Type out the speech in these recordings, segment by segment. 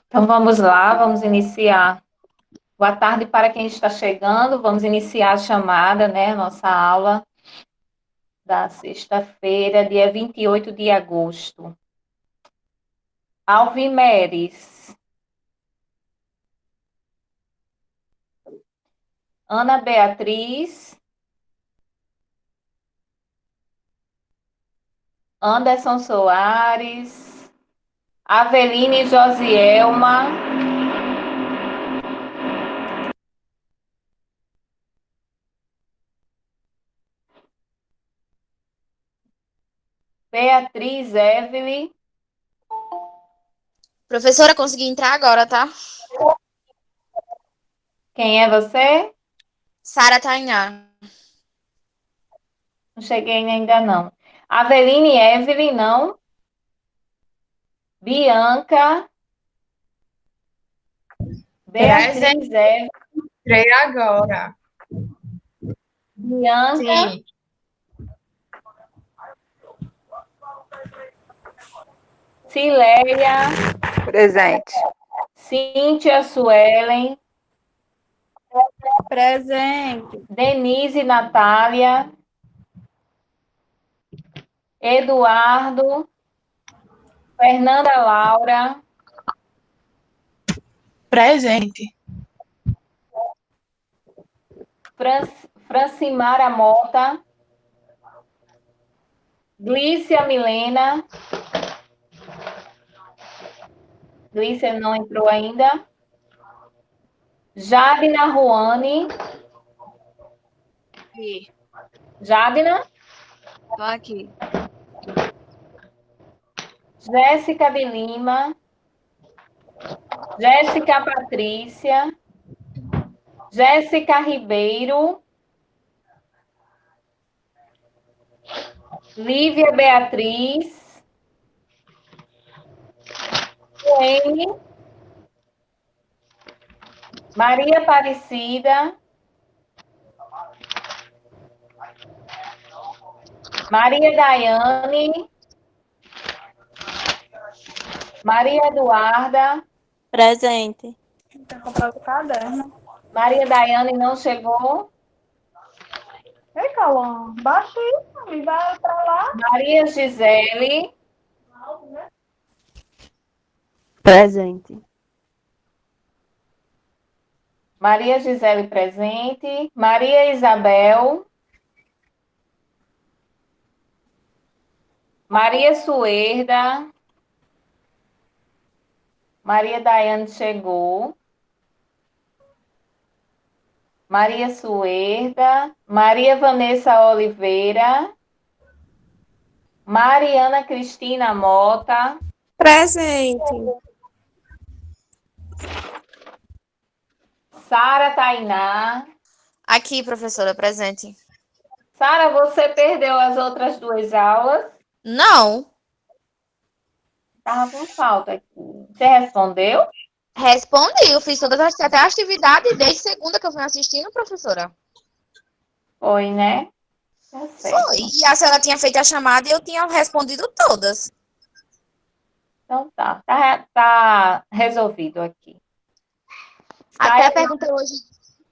Então vamos lá, vamos iniciar. Boa tarde para quem está chegando. Vamos iniciar a chamada, né? Nossa aula da sexta-feira, dia 28 de agosto. Alvimeres, Ana Beatriz, Anderson Soares, Aveline Josielma, Beatriz Evelyn. Professora, consegui entrar agora, tá? Quem é você? Sara Tainá. Não cheguei ainda não. Aveline Evelyn, não. Bianca, Presente, Beatriz Evelyn, entrei agora. Bianca, Sim, Cileia, Presente. Cíntia Suelen, Presente. Denise Natália, Eduardo, Fernanda Laura, presente. Francimara Mota, Glícia Milena, Glícia não entrou ainda, Jadna Ruane, Aqui. Jadna, Tô aqui. Jéssica de Lima, Jéssica Patrícia, Jéssica Ribeiro, Lívia Beatriz, Wayne, Maria Aparecida, Maria Daiane, Maria Eduarda, Presente. Tem comprado o caderno. Maria Daiane não chegou, Ei, Calão, baixa isso e vai pra lá. Maria Gisele, Presente. Maria Gisele presente, Maria Isabel, Maria Suerda, Maria Daiane chegou, Maria Suerda, Maria Vanessa Oliveira, Mariana Cristina Mota, Presente. Sara Tainá. Aqui, professora, presente. Sara, você perdeu as outras duas aulas? Não. Estava com falta aqui. Você respondeu? Respondi, eu fiz todas até a atividade desde segunda que eu fui assistindo, professora. Foi, né? Tá Foi. certo. E a senhora tinha feito a chamada e eu tinha respondido todas. Então tá resolvido aqui. Até a pergunta hoje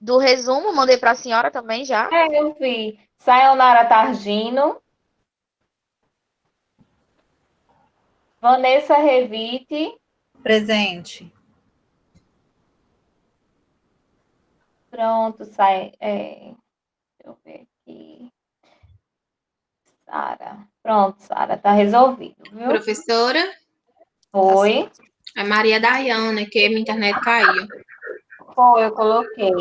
do resumo, mandei para a senhora também já. Eu vi. Sayonara Targino, Vanessa Revite, Presente. pronto, sai. Deixa eu ver aqui. Sara. Pronto, Sara, tá resolvido, viu? Professora, Tá Foi. certo. a Maria Dayana, que minha internet caiu. Foi, eu coloquei.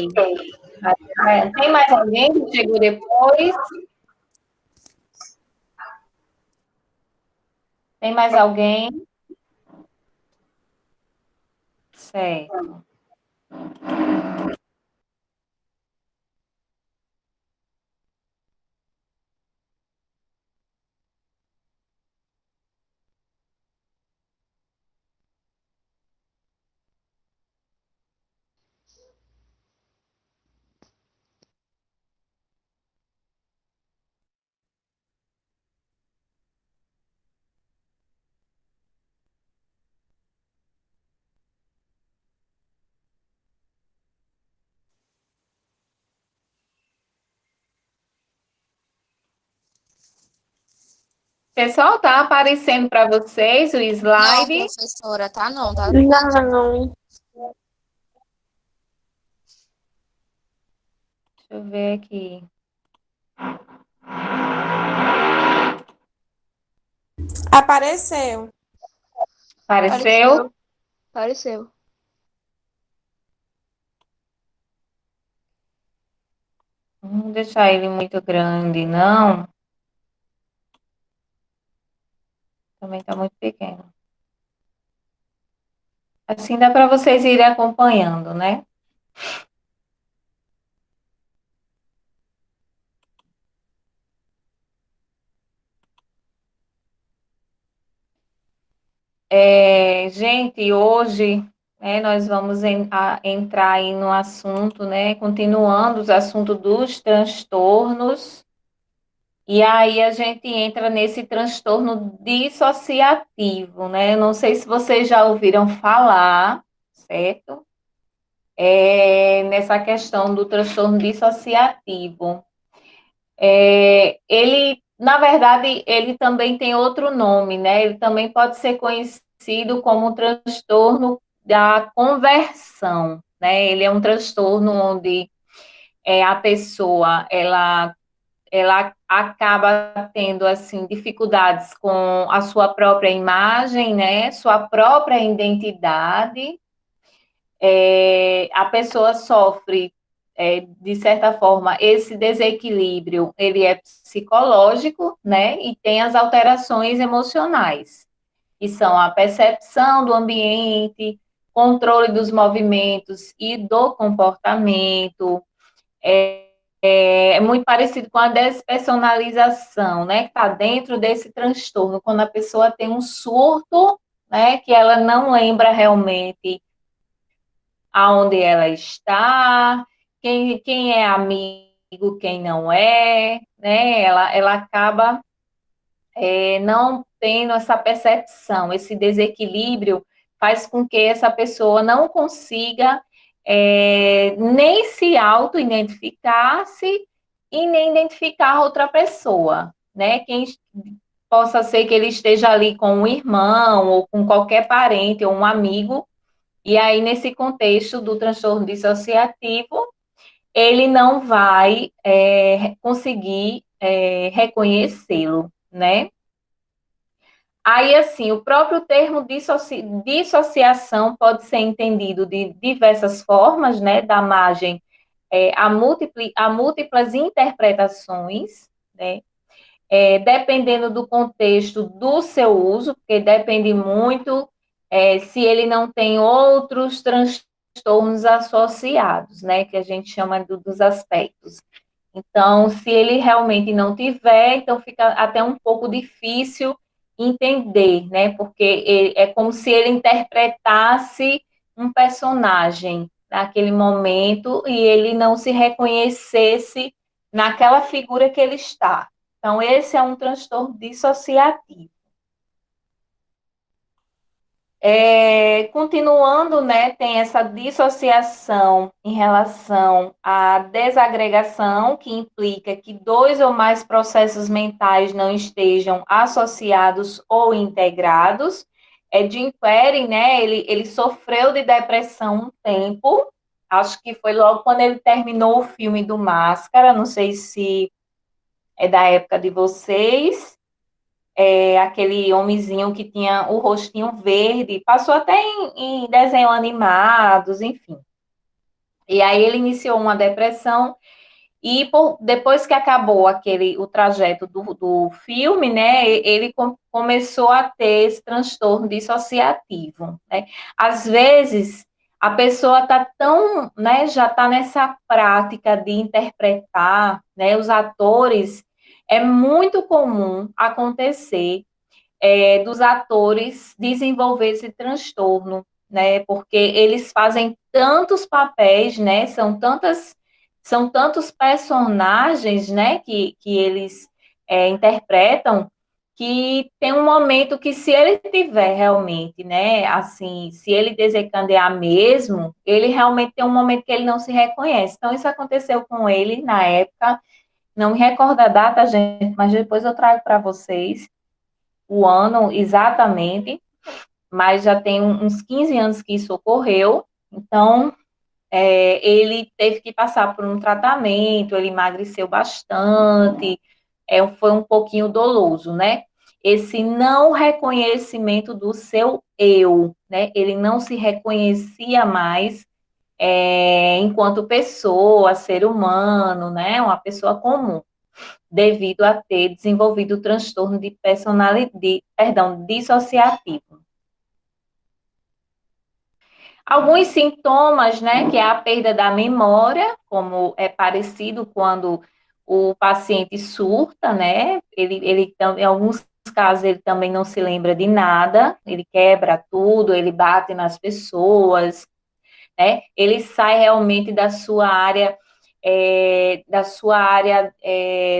Tem mais alguém que chegou depois? Tem mais alguém? Certo. Pessoal, tá aparecendo para vocês o Não, slide? professora, tá não, tá? Não. Deixa eu ver aqui. Apareceu. Apareceu? Apareceu. Não vou deixar ele muito grande, não. Também está muito pequeno. Assim dá para vocês irem acompanhando, né? Gente, hoje, né, nós vamos entrar aí no assunto, né? Continuando os assuntos dos transtornos. E aí a gente entra nesse transtorno dissociativo, né? Não sei se vocês já ouviram falar, certo? Nessa questão do transtorno dissociativo. Ele, na verdade, ele também tem outro nome, né? Ele também pode ser conhecido como transtorno da conversão, né? Ele é um transtorno onde a pessoa, ela acaba tendo, assim, dificuldades com a sua própria imagem, né? Sua própria identidade, a pessoa sofre, de certa forma, esse desequilíbrio, ele é psicológico, né, e tem as alterações emocionais, que são a percepção do ambiente, controle dos movimentos e do comportamento, é muito parecido com a despersonalização, né, que está dentro desse transtorno, quando a pessoa tem um surto, né, que ela não lembra realmente aonde ela está, quem é amigo, quem não é, né? Ela acaba não tendo essa percepção, esse desequilíbrio faz com que essa pessoa não consiga nem se auto-identificar-se e nem identificar outra pessoa, né? Quem possa ser que ele esteja ali com um irmão ou com qualquer parente ou um amigo e aí, nesse contexto do transtorno dissociativo, ele não vai conseguir reconhecê-lo, né? Aí, assim, o próprio termo dissociação pode ser entendido de diversas formas, né? Da margem a múltiplas interpretações, né? Dependendo do contexto do seu uso, porque depende muito se ele não tem outros transtornos associados, né, que a gente chama dos aspectos. Então, se ele realmente não tiver, então fica até um pouco difícil entender, né, porque é como se ele interpretasse um personagem naquele momento e ele não se reconhecesse naquela figura que ele está. Então, esse é um transtorno dissociativo. Continuando, né, tem essa dissociação em relação à desagregação, que implica que dois ou mais processos mentais não estejam associados ou integrados. Jim Carrey, né, ele sofreu de depressão um tempo, acho que foi logo quando ele terminou o filme do Máscara, não sei se é da época de vocês, aquele homenzinho que tinha o rostinho verde, passou até em desenho animados, enfim. E aí ele iniciou uma depressão e depois que acabou o trajeto do filme, né, ele começou a ter esse transtorno dissociativo, né? Às vezes a pessoa está tão, né, já está nessa prática de interpretar, né, os atores, é muito comum acontecer dos atores desenvolver esse transtorno, né? Porque eles fazem tantos papéis, né? São tantos personagens, né? Que eles interpretam, que tem um momento que se ele tiver realmente, né? Assim, se ele desencadear mesmo, ele realmente tem um momento que ele não se reconhece. Então isso aconteceu com ele na época. Não me recordo a data, gente, mas depois eu trago para vocês. o ano exatamente, mas já tem uns 15 anos que isso ocorreu, então ele teve que passar por um tratamento, ele emagreceu bastante, foi um pouquinho doloso, né? Esse não reconhecimento do seu eu, né? Ele não se reconhecia mais enquanto pessoa, ser humano, né? Uma pessoa comum, devido a ter desenvolvido o transtorno de personalidade, perdão, dissociativo. Alguns sintomas, né, que é a perda da memória, como é parecido quando o paciente surta, né, em alguns casos ele também não se lembra de nada, ele quebra tudo, ele bate nas pessoas, né, ele sai realmente da sua área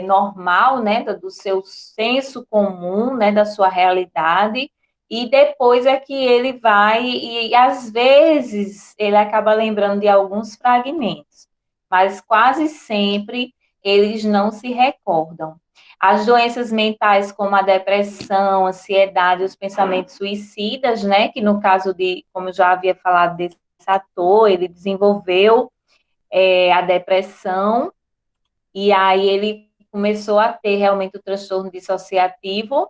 normal, né, do seu senso comum, né, da sua realidade, e depois é que ele vai, e às vezes ele acaba lembrando de alguns fragmentos, mas quase sempre eles não se recordam. As doenças mentais, como a depressão, a ansiedade, os pensamentos suicidas, né, que no caso de, como eu já havia falado desse ator, ele desenvolveu a depressão, e aí ele começou a ter realmente o transtorno dissociativo.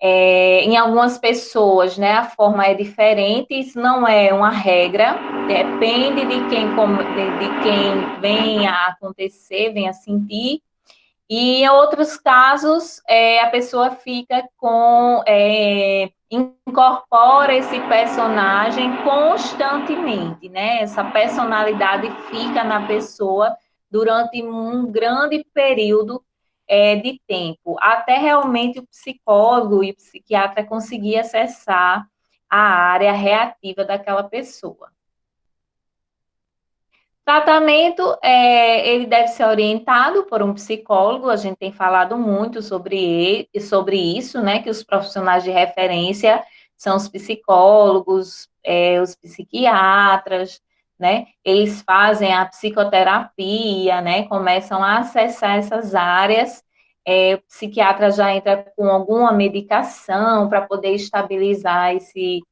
Em algumas pessoas, né, a forma é diferente, isso não é uma regra, depende de quem vem a acontecer, vem a sentir, e em outros casos, a pessoa fica incorpora esse personagem constantemente, né? Essa personalidade fica na pessoa durante um grande período de tempo, até realmente o psicólogo e o psiquiatra conseguir acessar a área reativa daquela pessoa. Tratamento, ele deve ser orientado por um psicólogo, a gente tem falado muito sobre isso, né, que os profissionais de referência são os psicólogos, os psiquiatras, né, eles fazem a psicoterapia, né, começam a acessar essas áreas, o psiquiatra já entra com alguma medicação para poder estabilizar esse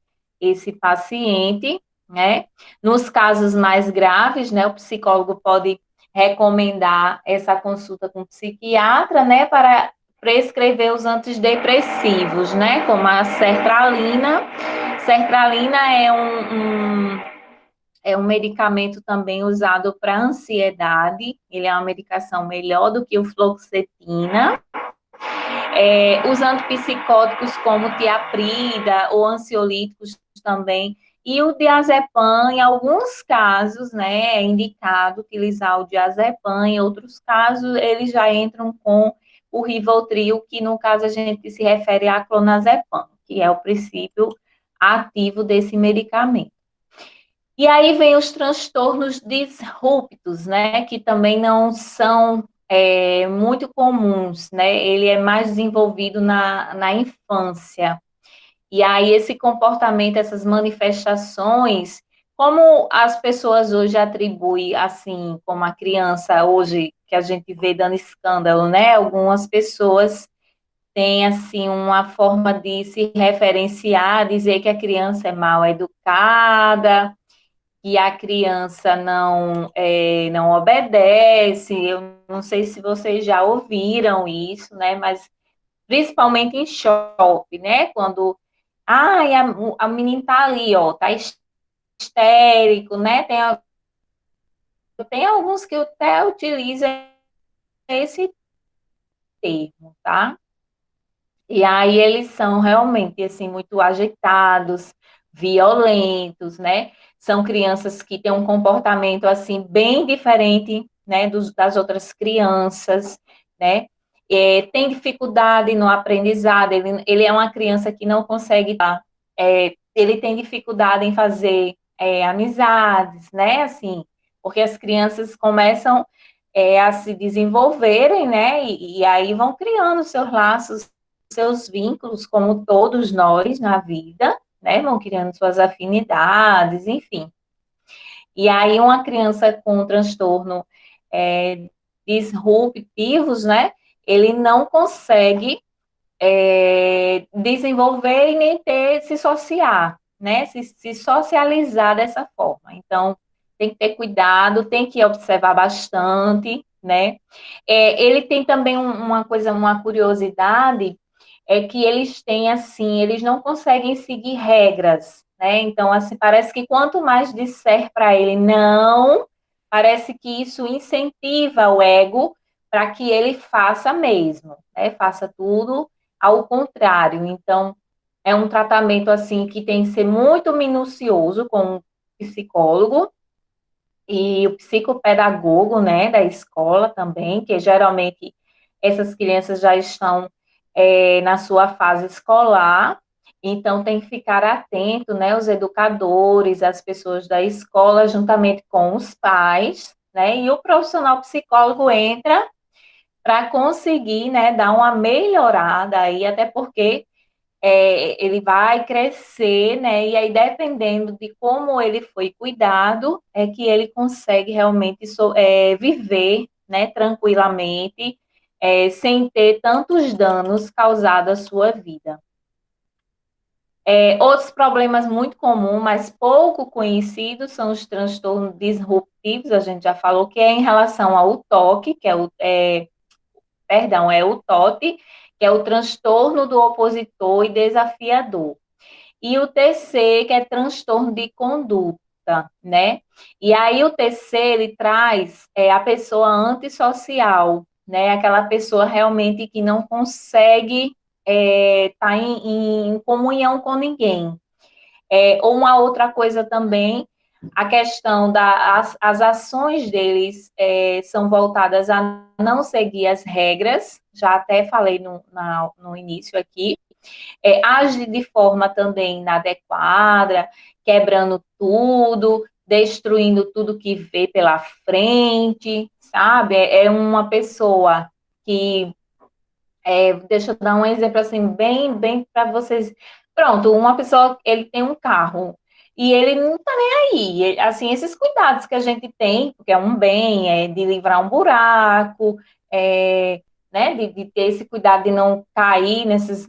paciente, né? Nos casos mais graves, né, o psicólogo pode recomendar essa consulta com o psiquiatra, né, para prescrever os antidepressivos, né, como a sertralina. Sertralina é um medicamento também usado para ansiedade, ele é uma medicação melhor do que o fluoxetina. Os antipsicóticos como tiaprida ou ansiolíticos também, e o diazepam, em alguns casos, né, é indicado utilizar o diazepam, em outros casos, eles já entram com o Rivotril, que no caso a gente se refere a clonazepam, que é o princípio ativo desse medicamento. E aí vem os transtornos disruptos, né, que também não são muito comuns, né, ele é mais desenvolvido na infância. E aí esse comportamento, essas manifestações, como as pessoas hoje atribuem, assim, como a criança hoje, que a gente vê dando escândalo, né, algumas pessoas têm, assim, uma forma de se referenciar, dizer que a criança é mal educada, que a criança não obedece. Eu não sei se vocês já ouviram isso, né? Mas principalmente em shopping, né? Quando a menina tá ali, ó, tá histérico, né? Tem alguns que até utilizam esse termo, tá? E aí eles são realmente, assim, muito agitados, violentos, né? São crianças que têm um comportamento, assim, bem diferente, né, das outras crianças, né? Tem dificuldade no aprendizado, ele é uma criança que não consegue, ele tem dificuldade em fazer amizades, né? Assim, porque as crianças começam a se desenvolverem, né? E aí vão criando seus laços, seus vínculos, como todos nós na vida, né? Vão criando suas afinidades, enfim. E aí uma criança com transtorno disruptivos, né? Ele não consegue desenvolver e nem ter, se sociar, né? Se socializar dessa forma. Então, tem que ter cuidado, tem que observar bastante, né? Ele tem também uma coisa, uma curiosidade, é que eles têm, assim, eles não conseguem seguir regras, né? Então, assim, parece que quanto mais disser para ele não, parece que isso incentiva o ego para que ele faça mesmo, né? Faça tudo ao contrário. Então, é um tratamento, assim, que tem que ser muito minucioso com o psicólogo, e o psicopedagogo, né, da escola também, que geralmente essas crianças já estão na sua fase escolar, então tem que ficar atento, né, os educadores, as pessoas da escola, juntamente com os pais, né, e o profissional psicólogo entra para conseguir, né, dar uma melhorada aí, até porque ele vai crescer, né? E aí, dependendo de como ele foi cuidado, é que ele consegue realmente viver, né, tranquilamente, sem ter tantos danos causados à sua vida. Outros problemas muito comuns, mas pouco conhecidos, são os transtornos disruptivos, a gente já falou, que é em relação ao toque, que é o TOT, que é o transtorno do opositor e desafiador. E o TC, que é transtorno de conduta, né? E aí o TC, ele traz a pessoa antissocial, né? Aquela pessoa realmente que não consegue estar em comunhão com ninguém. Ou uma outra coisa também, a questão as ações deles são voltadas a não seguir as regras, já até falei no início aqui, age de forma também inadequada, quebrando tudo, destruindo tudo que vê pela frente, sabe? É uma pessoa que, deixa eu dar um exemplo assim, bem, bem para vocês. Pronto, uma pessoa, ele tem um carro e ele não está nem aí. Assim, esses cuidados que a gente tem, porque é um bem, de livrar um buraco, né, de ter esse cuidado de não cair nesses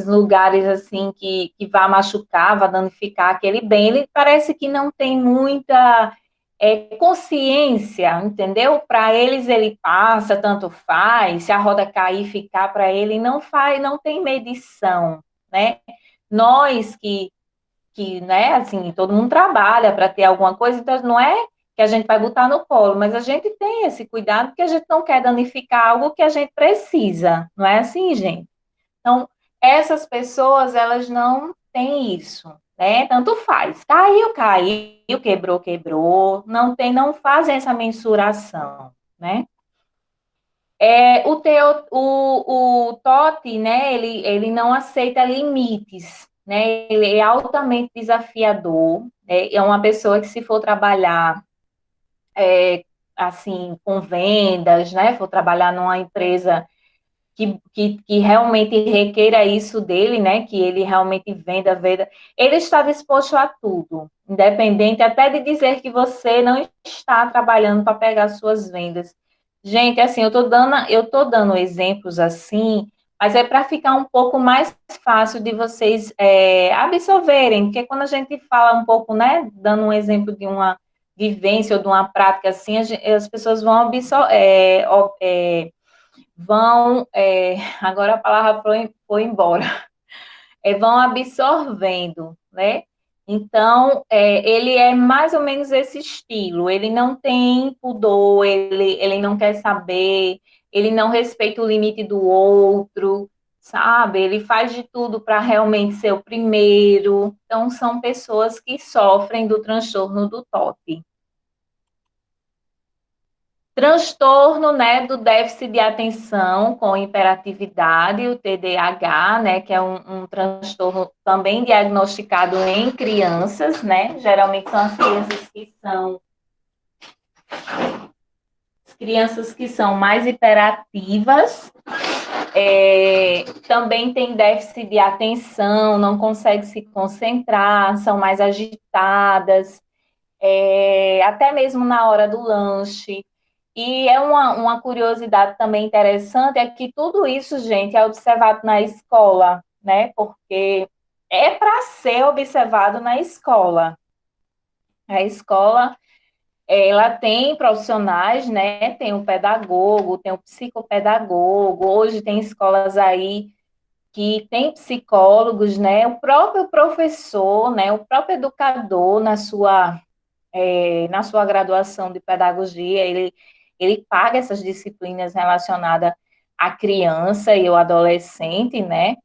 lugares assim que vá machucar, vá danificar aquele bem. Ele parece que não tem muita consciência, entendeu? Para eles ele passa, tanto faz, se a roda cair e ficar para ele, não faz, não tem medição, né? Nós né, assim, todo mundo trabalha para ter alguma coisa, então não é que a gente vai botar no colo, mas a gente tem esse cuidado porque a gente não quer danificar algo que a gente precisa, não é assim, gente? Então, essas pessoas, elas não têm isso, né? Tanto faz. Caiu, caiu, quebrou, quebrou. Não fazem essa mensuração, né? O TOT, né? Ele não aceita limites, né? Ele é altamente desafiador. É uma pessoa que, se for trabalhar, assim, com vendas, né? For trabalhar numa empresa que realmente requeira isso dele, né? Que ele realmente venda. Ele está disposto a tudo, independente até de dizer que você não está trabalhando para pegar suas vendas. Gente, assim, eu tô dando exemplos assim, mas é para ficar um pouco mais fácil de vocês absorverem, porque quando a gente fala um pouco, né, dando um exemplo de uma vivência ou de uma prática assim, as pessoas vão absorver, agora a palavra foi embora, vão absorvendo, né? Então, ele é mais ou menos esse estilo, ele não tem pudor, ele não quer saber, ele não respeita o limite do outro, sabe? Ele faz de tudo para realmente ser o primeiro. Então, são pessoas que sofrem do transtorno do TOT. Transtorno, né, do déficit de atenção com hiperatividade, o TDAH, né, que é um transtorno também diagnosticado em crianças, né, geralmente são as crianças que são mais hiperativas, também tem déficit de atenção, não conseguem se concentrar, são mais agitadas, até mesmo na hora do lanche. E é uma curiosidade também interessante, é que tudo isso, gente, é observado na escola, né? Porque é para ser observado na escola. A escola, ela tem profissionais, né? Tem o pedagogo, tem o psicopedagogo. Hoje tem escolas aí que tem psicólogos, né? O próprio professor, né? O próprio educador na sua graduação de pedagogia, ele paga essas disciplinas relacionadas à criança e ao adolescente, né?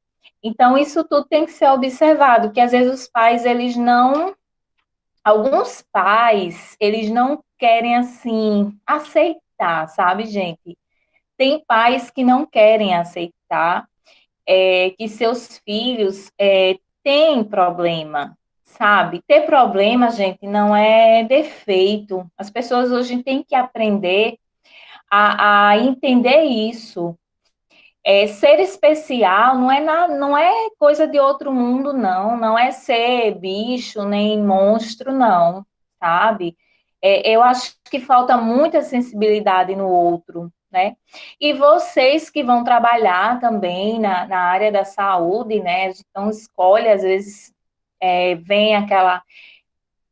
Então, isso tudo tem que ser observado, que às vezes os pais, alguns pais, eles não querem, assim, aceitar, sabe, gente? Tem pais que não querem aceitar que seus filhos têm problema, sabe? Ter problema, gente, não é defeito. As pessoas hoje têm que aprender a entender isso. Ser especial não é coisa de outro mundo, não. Não é ser bicho nem monstro, não, sabe? Eu acho que falta muita sensibilidade no outro, né? E vocês que vão trabalhar também na área da saúde, né? Então, escolhe, às vezes, vem aquela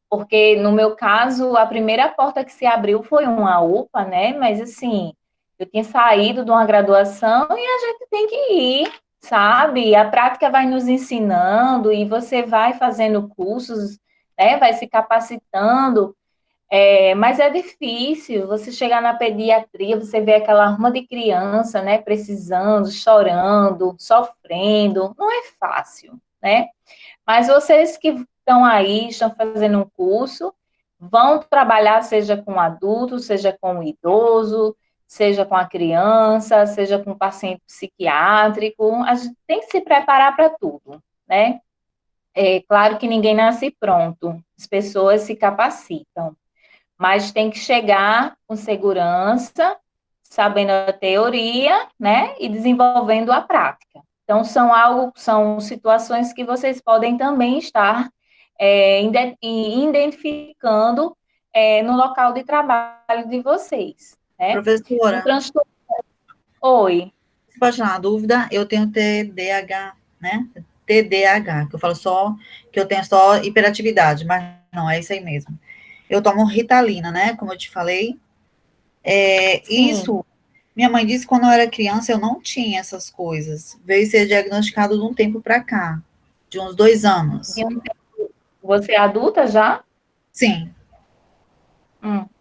porque no meu caso, a primeira porta que se abriu foi uma UPA, né? Mas assim, eu tinha saído de uma graduação e a gente tem que ir, sabe? A prática vai nos ensinando e você vai fazendo cursos, né? Vai se capacitando. Mas é difícil você chegar na pediatria, você vê aquela arma de criança, né? Precisando, chorando, sofrendo. Não é fácil, né? Mas vocês que estão aí, estão fazendo um curso, vão trabalhar, seja com adulto, seja com idoso, seja com a criança, seja com paciente psiquiátrico. A gente tem que se preparar para tudo, né? É claro que ninguém nasce pronto, as pessoas se capacitam, mas tem que chegar com segurança, sabendo a teoria, né, e desenvolvendo a prática. Então, são situações que vocês podem também estar identificando no local de trabalho de vocês, né? Um Professora, transtorno. Oi. você pode tirar uma dúvida? Eu tenho TDAH, né? TDAH, que eu falo só que eu tenho só hiperatividade, mas não, é isso aí mesmo. Eu tomo Ritalina, né? Como eu te falei. Sim. Isso, minha mãe disse que quando eu era criança eu não tinha essas coisas. Veio ser diagnosticado de um tempo para cá, de uns 2 anos. Você é adulta já? Sim.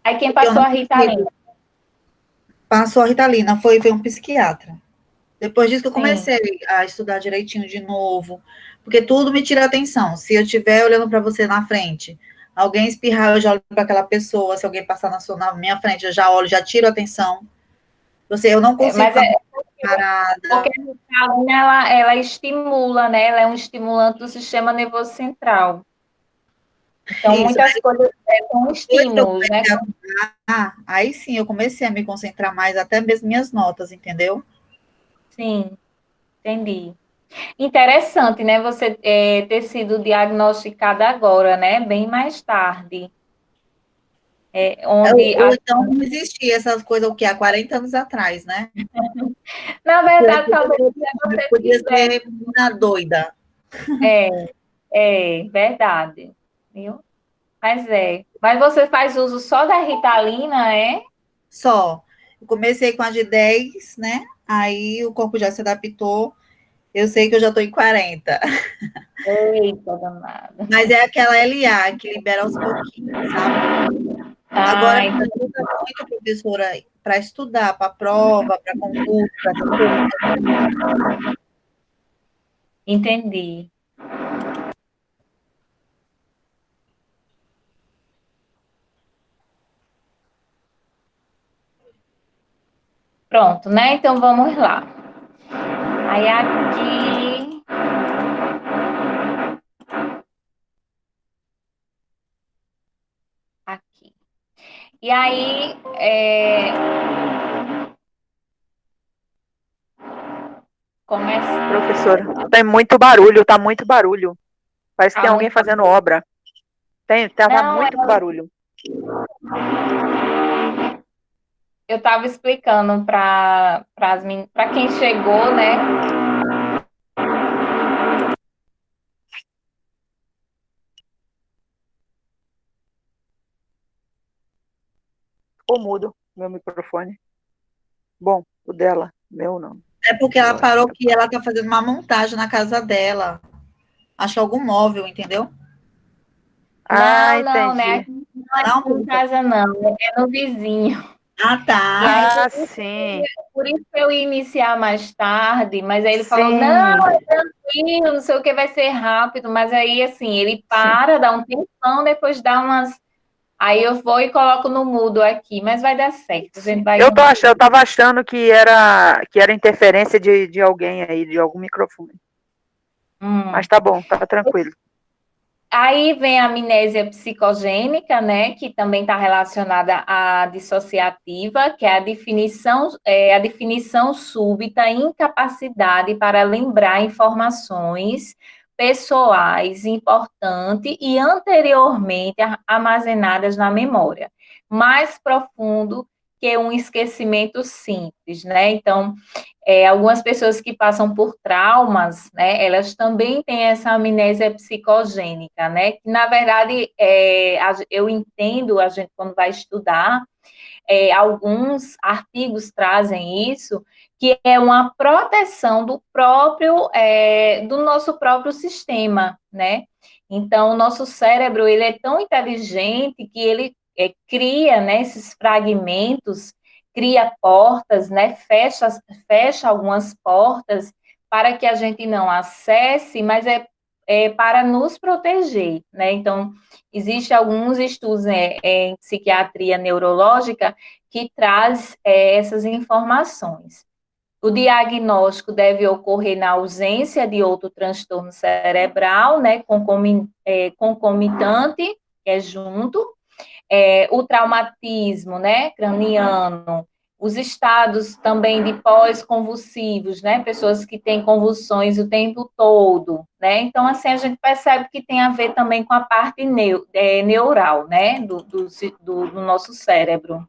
Aí quem Eu passou não a Ritalina? passou a Ritalina, foi um psiquiatra. Depois disso que eu Sim. comecei a estudar direitinho de novo, porque tudo me tira atenção. Se eu estiver olhando para você na frente, alguém espirrar, eu já olho para aquela pessoa. Se alguém passar na minha frente, eu já olho, já tiro a atenção. Eu não consigo Mas ficar parada. porque a Ritalina, ela estimula, né? Ela é um estimulante do sistema nervoso central. Então, Isso. muitas coisas são Depois que eu estímulos, né? comecei a estudar, aí sim eu comecei a me concentrar mais, até mesmo minhas notas, entendeu? Sim, entendi. Interessante, né? Você ter sido diagnosticada agora, né? Bem mais tarde. Onde, Ou então não existia essas coisas, o que, há 40 anos atrás, né? na Eu verdade, talvez você podia tivesse. ser menina doida. É, verdade. Viu? Mas você faz uso só da Ritalina, é? Só. Eu comecei com a de 10, né? Aí o corpo já se adaptou. Eu sei que eu já estou em 40. Eita, danada. Mas é aquela LA que libera aos pouquinhos, sabe? Agora me Ai, ajuda muito, professora, para estudar, para prova, para concurso, para essas coisas. entendi. Pronto, né? Então vamos lá. Aí aqui. Aqui. E aí, começa. Professora, tem muito barulho, tá muito barulho. Parece que tem alguém fazendo obra. Tava Não, muito barulho. eu estava explicando para quem chegou, né? Ficou mudo meu microfone. Bom, o dela, meu não. É porque ela parou que ela tá fazendo uma montagem na casa dela. Acho que algum móvel, entendeu? Ah, Não, né? entendi. Aqui não é Não, aqui em casa, não. É no vizinho. Ah, E aí, tá. Ah, sim. por isso que eu ia iniciar mais tarde, mas aí ele falou, não, Sim. é tranquilo, não sei o que, vai ser rápido. Mas aí, assim, ele Sim. para, dá um tempão, depois dá umas... Aí eu vou e coloco no mudo aqui, mas vai dar certo. A gente vai... Eu tava achando que era interferência de alguém aí, de algum microfone. Mas tá bom, tá tranquilo. Aí vem a amnésia psicogênica, né, que também está relacionada à dissociativa, que é a definição súbita, incapacidade para lembrar informações pessoais importantes e anteriormente armazenadas na memória, mais profundo que um esquecimento simples, né? Então, algumas pessoas que passam por traumas, né, elas também têm essa amnésia psicogênica, né, que na verdade, eu entendo, a gente quando vai estudar, alguns artigos trazem isso, que é uma proteção do nosso próprio sistema, né, então o nosso cérebro, ele é tão inteligente que ele cria, né, esses fragmentos, cria portas, né, fecha algumas portas para que a gente não acesse, mas é para nos proteger, né? Então, existem alguns estudos em psiquiatria neurológica que traz essas informações. O diagnóstico deve ocorrer na ausência de outro transtorno cerebral, né, concomitante, que é junto, o traumatismo, né, craniano, os estados também de pós-convulsivos, né, pessoas que têm convulsões o tempo todo, né, então, assim, a gente percebe que tem a ver também com a parte neural, né, do nosso cérebro.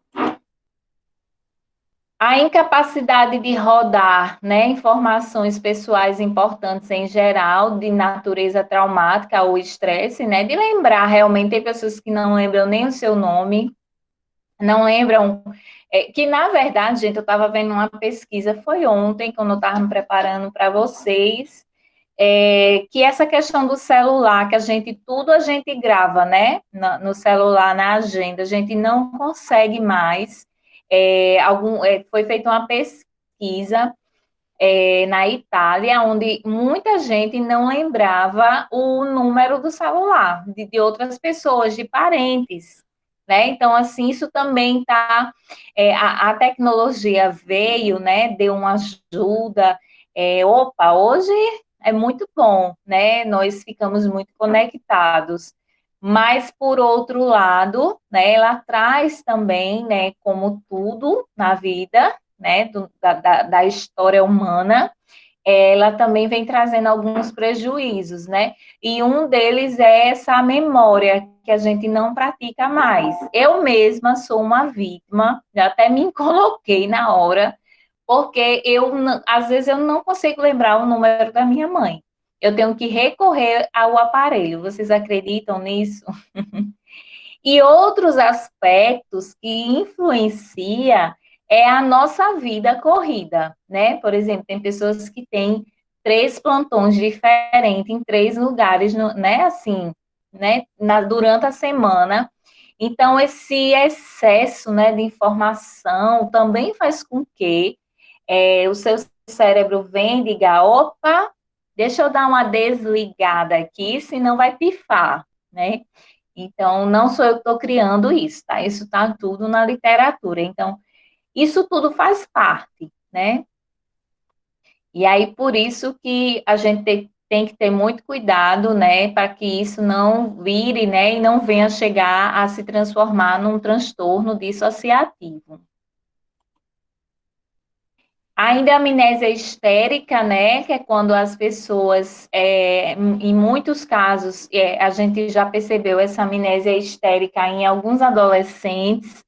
A incapacidade de rodar, né, informações pessoais importantes em geral, de natureza traumática ou estresse, né, de lembrar realmente, tem pessoas que não lembram nem o seu nome, não lembram, que na verdade, gente, eu estava vendo uma pesquisa, foi ontem, quando eu estava me preparando para vocês, que essa questão do celular, que tudo a gente grava, né, no celular, na agenda, a gente não consegue mais, foi feita uma pesquisa na Itália, onde muita gente não lembrava o número do celular de outras pessoas, de parentes, né? Então, assim, isso também está. A tecnologia veio, né? Deu uma ajuda. Opa, hoje é muito bom, né? Nós ficamos muito conectados. Mas, por outro lado, né, ela traz também, né, como tudo na vida, né, da história humana, ela também vem trazendo alguns prejuízos, né? E um deles é essa memória que a gente não pratica mais. Eu mesma sou uma vítima, já até me coloquei na hora, porque às vezes eu não consigo lembrar o número da minha mãe. Eu tenho que recorrer ao aparelho. Vocês acreditam nisso? E outros aspectos que influencia a nossa vida corrida, né? Por exemplo, tem pessoas que têm 3 plantões diferentes em 3 lugares, né? Assim, né? Durante a semana. Então, esse excesso, né, de informação também faz com que o seu cérebro venha e diga, opa, deixa eu dar uma desligada aqui, senão vai pifar, né? Então, não sou eu que estou criando isso, tá? Isso está tudo na literatura. Então, isso tudo faz parte, né? E aí, por isso que a gente tem que ter muito cuidado, né? Para que isso não vire, né? E não venha chegar a se transformar num transtorno dissociativo. Ainda a amnésia histérica, né, que é quando as pessoas, em muitos casos, a gente já percebeu essa amnésia histérica em alguns adolescentes,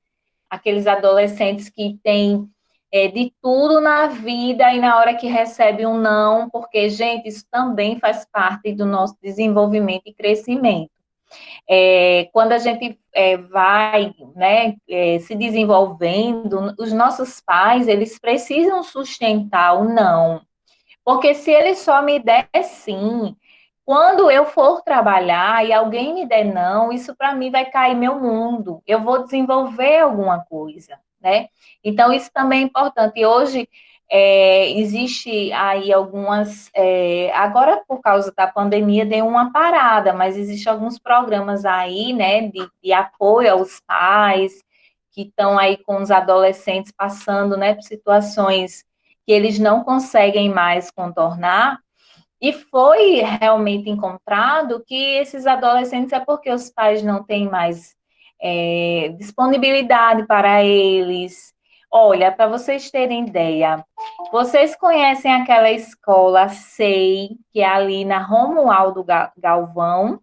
aqueles adolescentes que têm de tudo na vida e na hora que recebe um não, porque, gente, isso também faz parte do nosso desenvolvimento e crescimento. Quando a gente vai, né, se desenvolvendo, os nossos pais, eles precisam sustentar o não, porque se ele só me der sim, quando eu for trabalhar e alguém me der não, isso para mim vai cair meu mundo, eu vou desenvolver alguma coisa, né? Então, isso também é importante. E hoje, existe aí algumas, agora por causa da pandemia deu uma parada, mas existem alguns programas aí, né, de apoio aos pais, que estão aí com os adolescentes passando, né, por situações que eles não conseguem mais contornar, e foi realmente encontrado que esses adolescentes é porque os pais não têm mais disponibilidade para eles. Olha, para vocês terem ideia, vocês conhecem aquela escola SEI, que é ali na Romualdo Galvão?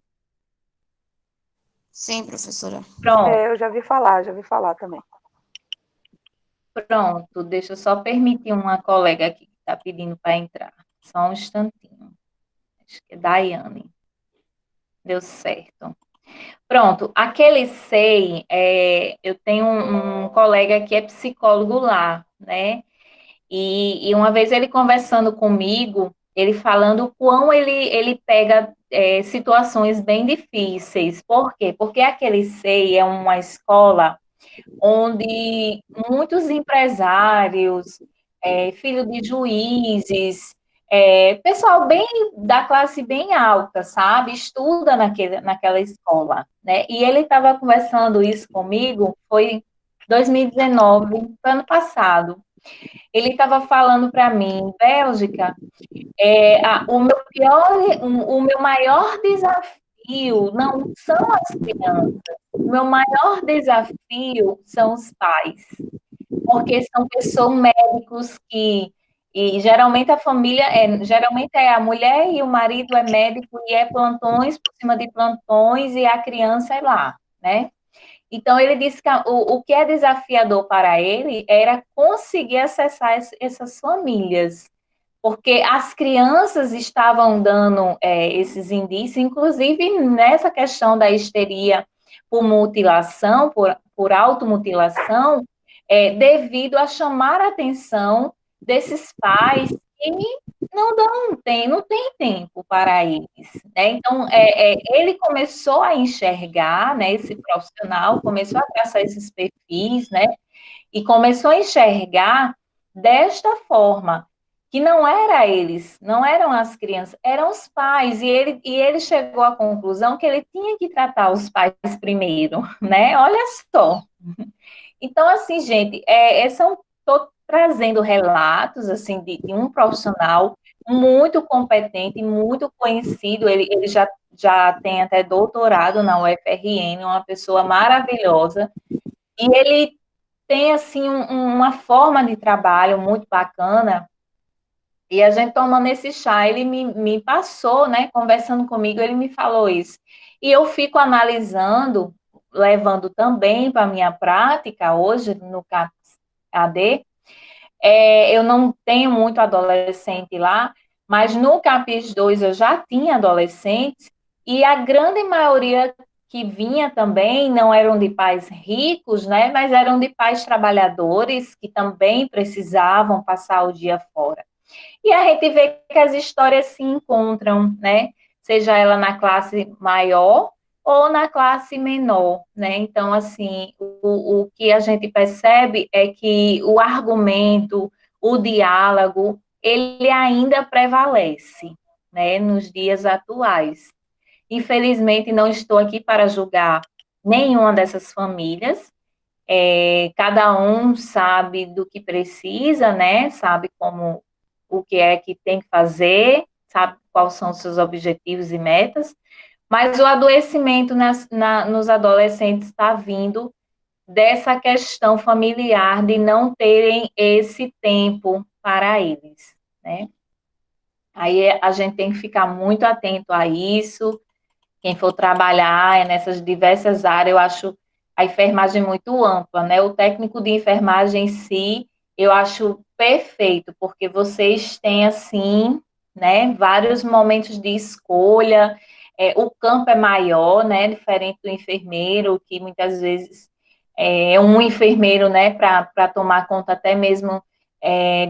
Sim, professora. Pronto, Eu já vi falar também. pronto. Deixa eu só permitir uma colega aqui que está pedindo para entrar. Só um instantinho. Acho que é Daiane. Deu certo. Pronto, aquele SEI, eu tenho um colega que é psicólogo lá, né? E uma vez ele conversando comigo, ele falando o quão ele pega situações bem difíceis. Por quê? Porque aquele SEI é uma escola onde muitos empresários, filho de juízes, pessoal bem da classe bem alta, sabe, estuda naquela escola, né? E ele estava conversando isso comigo, foi 2019, foi ano passado. Ele estava falando para mim, Bélgica, o meu maior desafio não são as crianças, o meu maior desafio são os pais, porque são pessoas médicos e geralmente a família geralmente é a mulher e o marido é médico e é plantões por cima de plantões e a criança é lá, né? Então, ele disse que o que é desafiador para ele era conseguir acessar essas famílias, porque as crianças estavam dando esses indícios, inclusive nessa questão da histeria por mutilação, por automutilação, devido a chamar a atenção desses pais que não tem tempo para eles, né? Então, ele começou a enxergar, né, esse profissional, começou a traçar esses perfis, né, e começou a enxergar desta forma, que não era eles, não eram as crianças, eram os pais, e ele chegou à conclusão que ele tinha que tratar os pais primeiro, né? Olha só. Então, assim, gente, estou trazendo relatos, assim, de um profissional muito competente, muito conhecido, ele já tem até doutorado na UFRN, uma pessoa maravilhosa, e ele tem, assim, uma forma de trabalho muito bacana, e a gente tomando esse chá, ele me passou, né, conversando comigo, ele me falou isso. E eu fico analisando, levando também para a minha prática, hoje, no CAPS AD, eu não tenho muito adolescente lá, mas no CAPES 2 eu já tinha adolescentes, e a grande maioria que vinha também não eram de pais ricos, né, mas eram de pais trabalhadores que também precisavam passar o dia fora. E a gente vê que as histórias se encontram, né? Seja ela na classe maior ou na classe menor, né? Então, assim, o que a gente percebe é que o argumento, o diálogo, ele ainda prevalece, né, nos dias atuais. Infelizmente, não estou aqui para julgar nenhuma dessas famílias, cada um sabe do que precisa, né? Sabe como o que é que tem que fazer, sabe quais são os seus objetivos e metas, mas o adoecimento nos adolescentes está vindo dessa questão familiar de não terem esse tempo para eles, né? Aí a gente tem que ficar muito atento a isso. Quem for trabalhar nessas diversas áreas, eu acho a enfermagem muito ampla, né? O técnico de enfermagem em si, eu acho perfeito, porque vocês têm, assim, né, vários momentos de escolha, o campo é maior, né, diferente do enfermeiro, que muitas vezes é um enfermeiro, né, para tomar conta até mesmo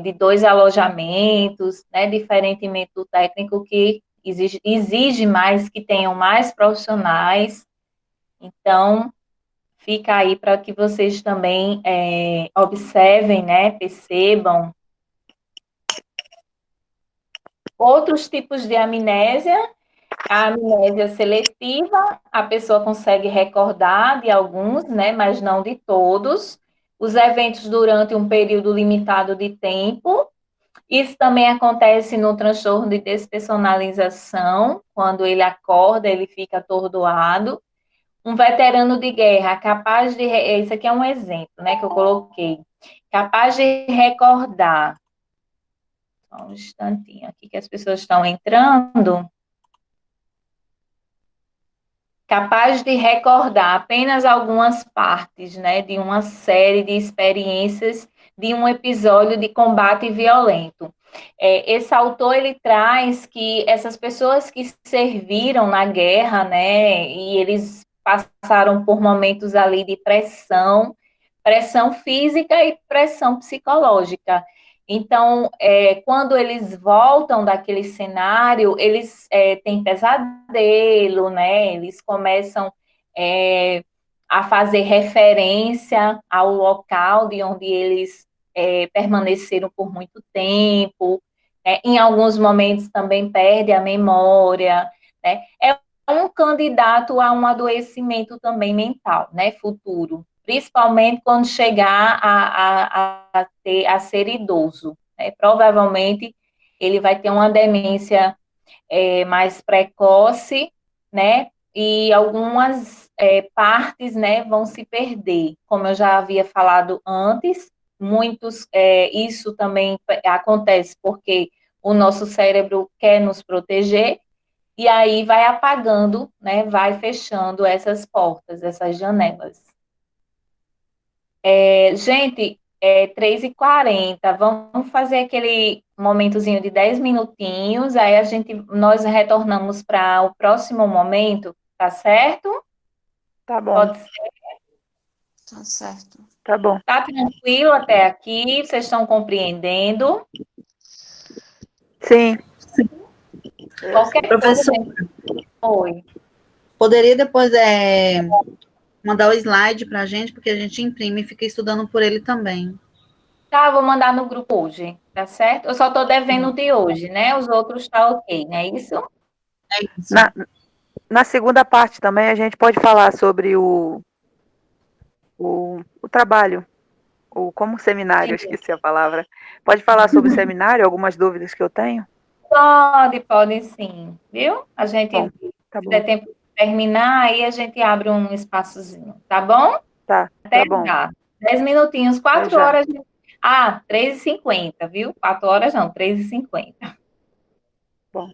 de 2 alojamentos, né, diferentemente do técnico que exige mais, que tenham mais profissionais. Então, fica aí para que vocês também observem, né, percebam. Outros tipos de amnésia, a amnésia seletiva, a pessoa consegue recordar de alguns, né, mas não de todos, os eventos durante um período limitado de tempo. Isso também acontece no transtorno de despersonalização, quando ele acorda, ele fica atordoado. Um veterano de guerra capaz de. Esse aqui é um exemplo, né, que eu coloquei. Capaz de recordar. Só um instantinho aqui que as pessoas estão entrando. Capaz de recordar apenas algumas partes, né, de uma série de experiências de um episódio de combate violento. Esse autor, ele traz que essas pessoas que serviram na guerra, né, e eles passaram por momentos ali de pressão física e pressão psicológica. Então, quando eles voltam daquele cenário, eles têm pesadelo, né? Eles começam a fazer referência ao local de onde eles permaneceram por muito tempo. Em alguns momentos também perde a memória, né? É um candidato a um adoecimento também mental, né? Futuro, principalmente quando chegar a ser idoso, né? Provavelmente ele vai ter uma demência mais precoce, né? E algumas partes, né, vão se perder. Como eu já havia falado antes, isso também acontece porque o nosso cérebro quer nos proteger, e aí vai apagando, né, vai fechando essas portas, essas janelas. Gente, 3h40, vamos fazer aquele momentozinho de 10 minutinhos, aí nós retornamos para o próximo momento, tá certo? Tá bom, Pode ser? Tá certo. tá bom. Tá tranquilo até aqui? Vocês estão compreendendo? Sim. Qualquer coisa, Professor, gente, oi. poderia depois mandar o slide para a gente, porque a gente imprime e fica estudando por ele também. Tá, eu vou mandar no grupo hoje, tá certo? Eu só tô devendo o de hoje, né? Os outros tá ok, não é isso? É isso. Na segunda parte também a gente pode falar sobre o trabalho, como seminário, esqueci a palavra. Pode falar sobre o seminário, algumas dúvidas que eu tenho? Pode sim, viu? A gente, Bom, se tá bom. der tempo de terminar, aí a gente abre um espaçozinho, tá bom? Tá bom. Já. 10 minutinhos, Até 4 já. horas. 3h50, viu? 4 horas não, 3h50. Bom.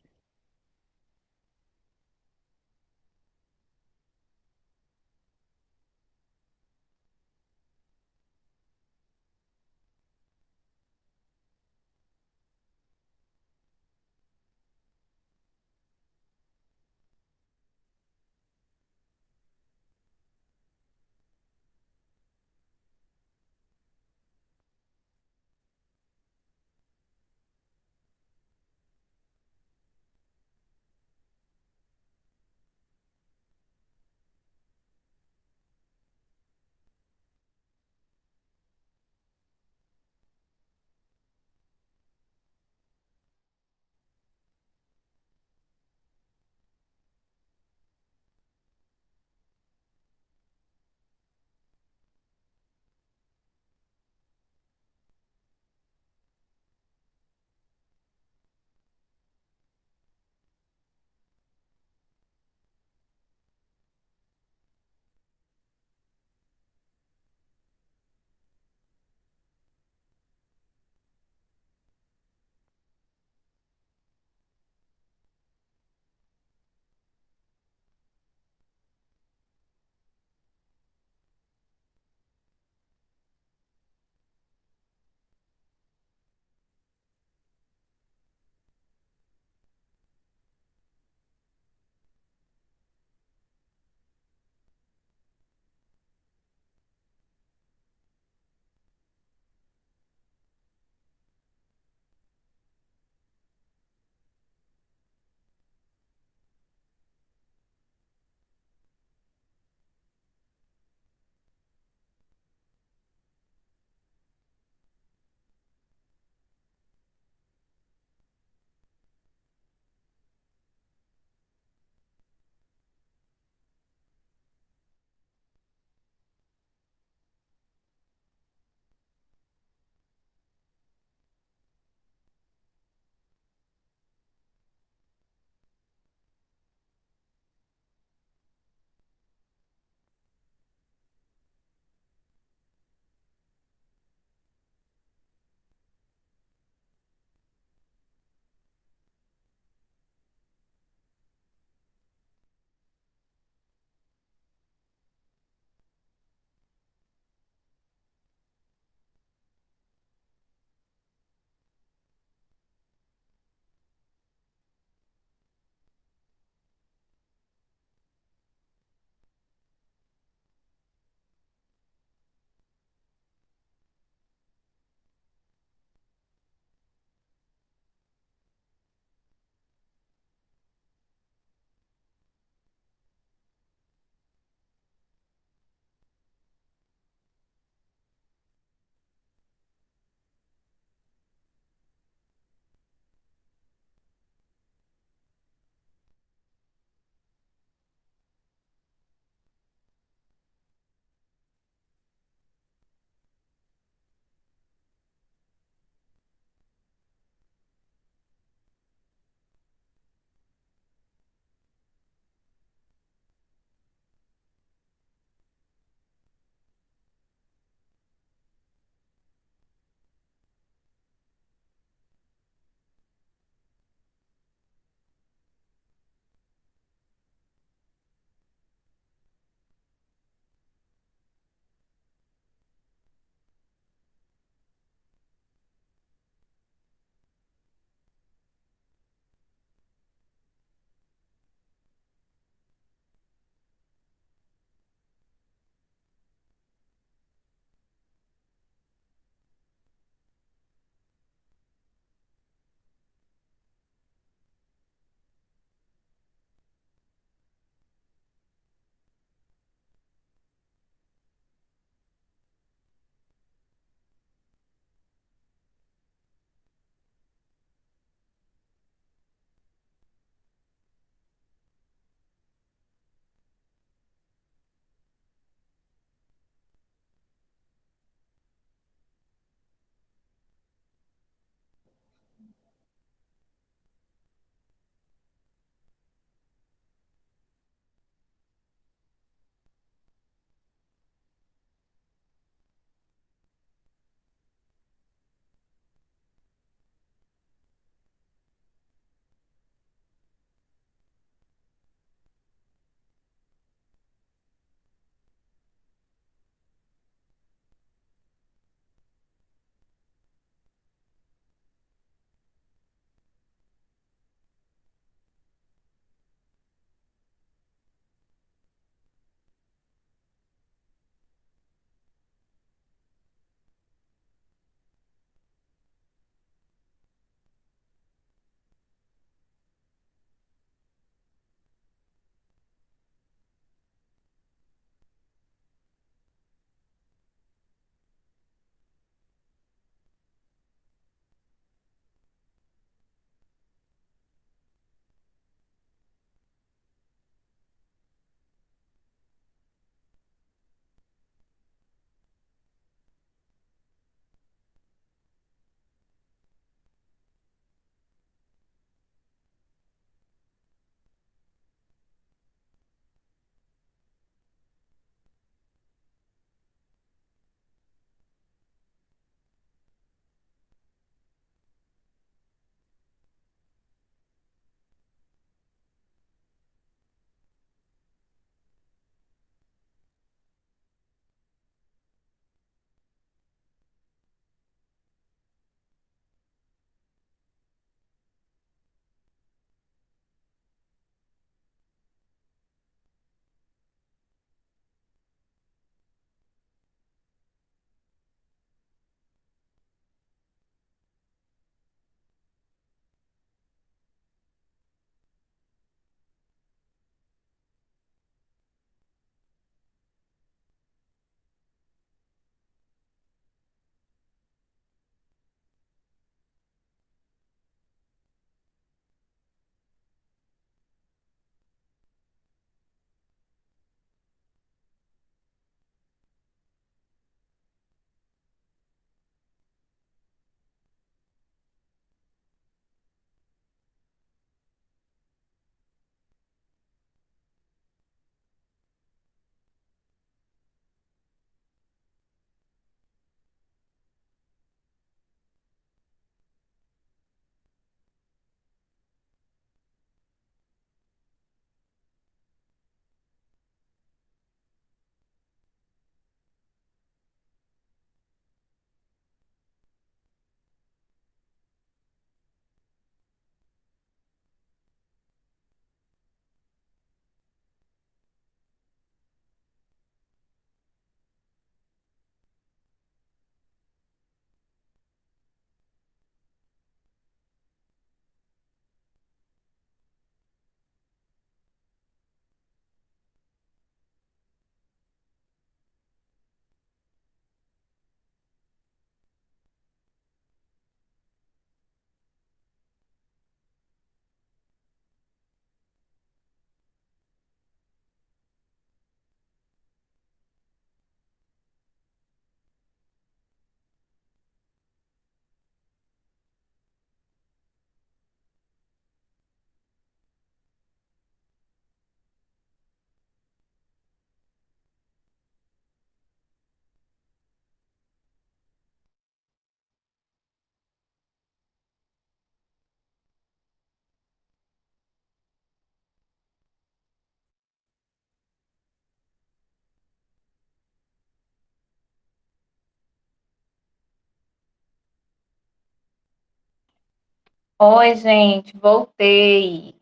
Oi, gente, voltei.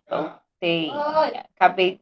Acabei